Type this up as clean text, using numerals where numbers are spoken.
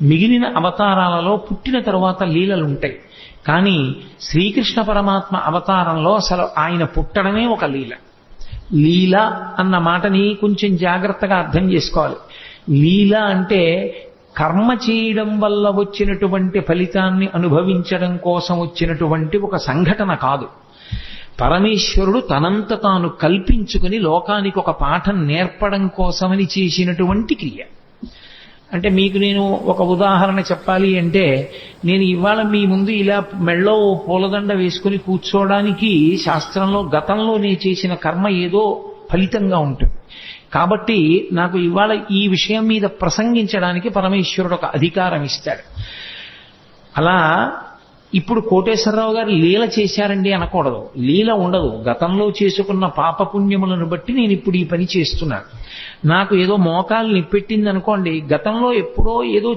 మిగిలిన అవతారాలలో పుట్టిన తరువాత లీలలుంటాయి. కానీ శ్రీకృష్ణ పరమాత్మ అవతారంలో అసలు ఆయన పుట్టడమే ఒక లీల. లీల అన్న మాటని కొంచెం జాగ్రత్తగా అర్థం చేసుకోవాలి. లీల అంటే కర్మ చేయడం వల్ల వచ్చినటువంటి ఫలితాన్ని అనుభవించడం కోసం వచ్చినటువంటి ఒక సంఘటన కాదు. పరమేశ్వరుడు తనంత తాను కల్పించుకుని లోకానికి ఒక పాఠం నేర్పడం కోసమని చేసినటువంటి క్రియ. అంటే మీకు నేను ఒక ఉదాహరణ చెప్పాలి అంటే, నేను ఇవాళ మీ ముందు ఇలా మెళ్ళో పూలదండ వేసుకుని కూర్చోవడానికి శాస్త్రంలో గతంలో నేను చేసిన కర్మ ఏదో ఫలితంగా ఉంటుంది. కాబట్టి నాకు ఇవాళ ఈ విషయం మీద ప్రసంగించడానికి పరమేశ్వరుడు ఒక అధికారం ఇస్తాడు. అలా ఇప్పుడు కోటేశ్వరరావు గారు లీల చేశారండి అనకూడదు. లీల ఉండదు. గతంలో చేసుకున్న పాపపుణ్యములను బట్టి నేను ఇప్పుడు ఈ పని చేస్తున్నాను. నాకు ఏదో మోకాలు నిప్పెట్టింది అనుకోండి, గతంలో ఎప్పుడో ఏదో